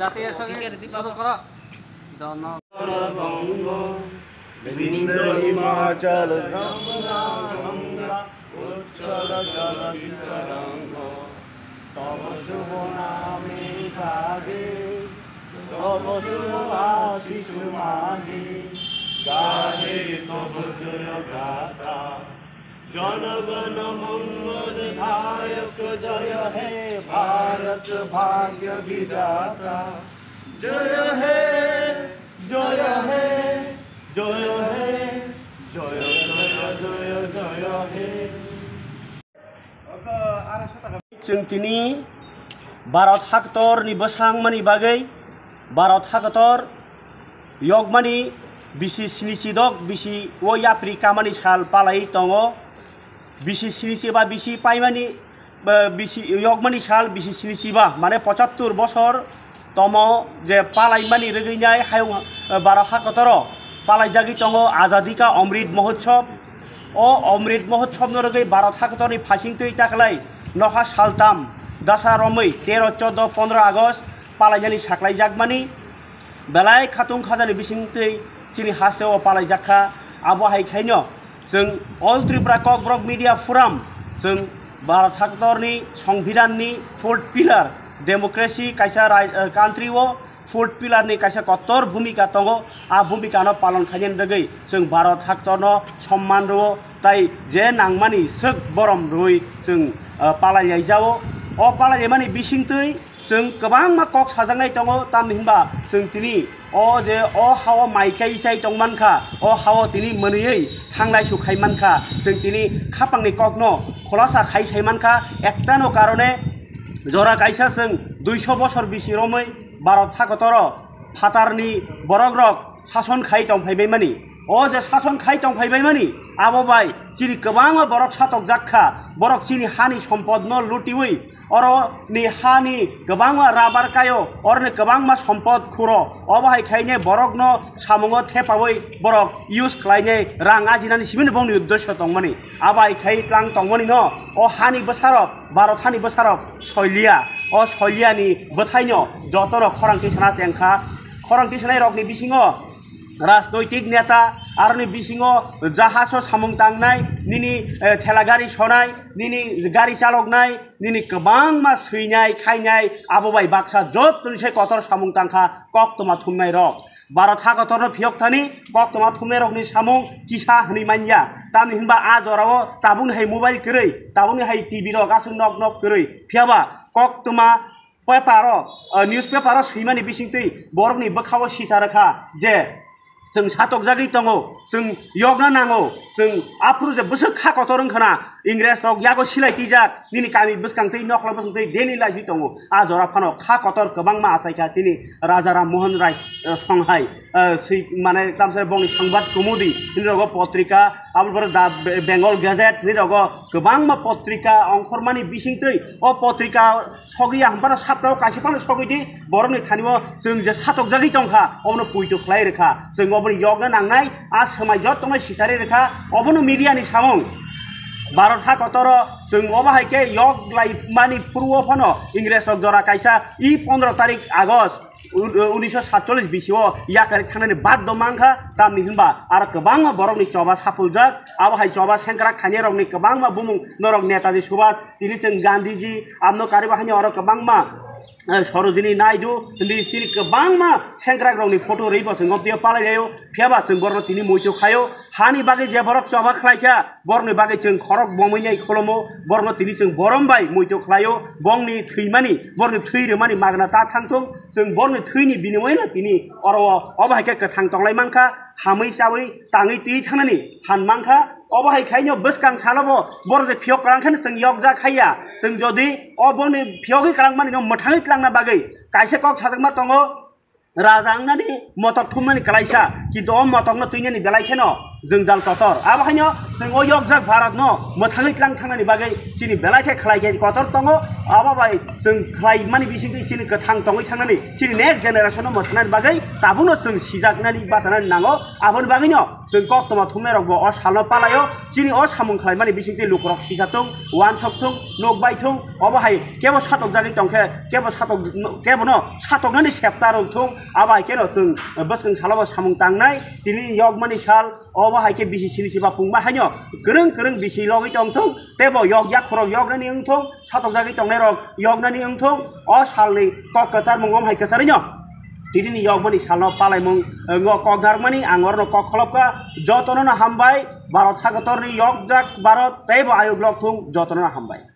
জাতীয় সঙ্গীত শুরু করো জন হিমাচল তব শুভ নামে জাগে তব শুভ আশিস মাগে গাহে তব জয় গাথা जनगण मंगल धायक जय हे भारत भाग्य विधाता जय हे जय हे जय हे जय जय जय जय हे जों दिनै भारत हादरनि बोसांमानि बागै भारत हादर यगमानि बिसि स्निसिदक बिसि ओइ आफ्रिकामानि साल पालाय दङ बिसि स्निसिबा बिसि पाइमानि बिसि यगमानि साल बिसि स्निसिबा माने 75 बছর तम जे पालायमानि रगैनाय हाय भारत हादर पालायजागि दङ आजादी का अमृत महोत्सव ओ अमृत महोत्सव रगै भारत हादरनि फासिंतै ताकलाय नखा सालताम दासा रमै 13 14 15 आगस्ट पालायजानि साख्लाय जागमानि बेलाय खातुं खाजानि बिसिंतै चिनि हास्टेव पालायजाखा आबहाय खायनो जों अल त्रिपुरा ककब्रक मीडिया फोराम जों भारत हादरनि संविधाननि 4th पिलार डेमोक्रेसी कायसा कान्ट्री ओ 4th पिलारनि कायसा कत्तर भूमिका दङ आ भूमिकानो पालन खायनो रगै जों भारत हादरनो सम्मान रो ताई जे नांमानि सोग बरम रुइ जों पालायनाय जावो अ पालायनायमानि बिसिंतै जों गोबां मा कक साजांनाय दङ तामहिनबा जों दिनै अ जे अ हाव माइकाय जाय दंमानखा अ हाव दिनै मोनैयै थांनाय सुखायमानखा जों दिनै खापांनि ककनो खलासा खायसायमानखा एकटानो कारणे जरा गायसा जों 200 बছর बिसि रमै भारत हादर फातारनि बरगरक शासन खाय दंफायबायमानि अ जे शासन खाय दंफायबायमानि आबोबाय चिनि गोबां बरक सातक जाखा बरक चिनि हानि सम्पद न लुटिवै अरनि हानि गोबां राबार कायो अरनि गोबां मा सम्पद खुरो अबाहाय खायने बरक न सामुंग थेपावै बरक यूज खालायने रां आजिनानि सिबिन बंनि उद्देश्य दंमानि आबाय खाय क्लां दंमानि न अ हानि बसारक भारत हानि बसारक शैलिया अ शैलियानि बोथायनो जतर खरांथि साना जेंखा खरांथि सानाय रकनि बिसिङो राजनैतिक नेता आरनि बिसिङो जाहाज सामुं तांनाय निनि थेला गारि सनाय निनि गारि चालकनाय निनि गोबां मा सैनाय खायनाय आबोबाय बाक्सा जतनिसे कतर सामुं तांखा कक्तमा थुमनाय रक भारत हादरनो फियकथानि कक्तमा थुमनाय रकनि सामुं किसा हनि मानया तामनि हिनबा आ जराव ताबुनि हाय मोबाइल करै ताबुनि हाय टीवी र गासै नक नक करै फियाबा कक्तमा पेपार न्यूज पेपार सैमानि बिसिंतै बरकनि बखाव सिसा रखा जे जों सातक जागै दङ जों यगना नांगौ जों आफ्रु जे बोसो खाकत रोंखाना इंग्रेज रक यागो सिलायथि जाक निनि कामि बसकांथै नखला बसकांथै डेली लाइफ दङ आ जरा फानो खाकतर गोबां मा आसायखा चिनि राजा राम मोहन राय संहाय माने तामसे बंनि संबाद कुमुदी निरग पत्रिका आबुर दा बेंगल गेजेट निरग गोबां मा पत्रिका अंखरमानि बिसिंतै अ पत्रिका सगिया हमबार साप्ताव कासिपानो सगिदि बरनि थानिव जों जे सातक जागै दंखा अबनो पुइतो खलाय रेखा जों अबनो यगना नांनाय आ समाय जत तंनाय सिसारि रेखा अबनो मीडियानि सामुं भारत हादर जों अबाहायके यग लाइफ मानि पूर्व फनो इंग्रेज जरा कायसा इ 15 तारिख आगस्ट 1947 बिसिओ याकारि थांनानै बाद दमांखा तामनि हिनबा आरो गोबां बरकनि चबा साफुलजाक आबहाय चबा सेंग्रा खाने रकनि गोबां मा बुमुं नरक नेताजी सुभाष दिनै जों गान्धीजी आमनो कारिबाहानि आरो गोबां मा Sarojini Naidu tini tini kebangma sengkrak rong ni foto riba sengop dia palai gayo kiaba seng borno tini moito kayo hani bagi je borok coba khlaika borno bagi seng khorok bomoi kholomo borno tini seng borom bai moito khlayo bongni thimani borno thire mani magna ta thangtung seng borno thini binimoi na tini oro obahai ke thang tonglai mangkha hamai sawi tangi ti thanani han mangkha obahai khaino buskang salabo bor je phiok karang khan seng yokja khaya seng jodi oboni phiogi karang mani no mothangi tlangna bagai kaise kok sajak tongo rajang nani motok thumani kalaisa kintu o motok no tuinani belai kheno जोंजाल कतर आबाहायनो जों ओ यगजाक भारत न मोथाङै ख्लां थांनानै बागै सिनि बेलायथे खलायगे Qatar दङ आबाबाय जों खलाय मानि बिसिनि सिनि गोथां दङै थांनानै सिनि नेक्स्ट जेनेरेसन मोथानानै बागै दाबुनो जों सिजाकनानै बासानानै नांगौ आबोन बागैनो जों कक्तमा थुमनाय रगबो अ सालनो पालायो सिनि अ सामुं खलाय मानि बिसिनि लुकरक सिजातों वान सकथों नक बायथों आबाहाय केबो सातक जागै दंखे केबो न सातकनानै सेप्तारथों आबाहाय केनो जों बसकं सालाबो सामुं तांनाय दिनि यगमानि साल obahai ke bisi sini siapa pung mahanyo kereng bisi logi tong tong tebo yok yak khorok yok nani ung tong satok jagi tong nerok yok nani ung tong o salni kok kesar mongom hai kesarinya tidini yok mani salno palai mong ngo kok darmani angor no kok kholopka jotono na hambai barot hagotor ni yok jak barot tebo ayo blok tung jotono na hambai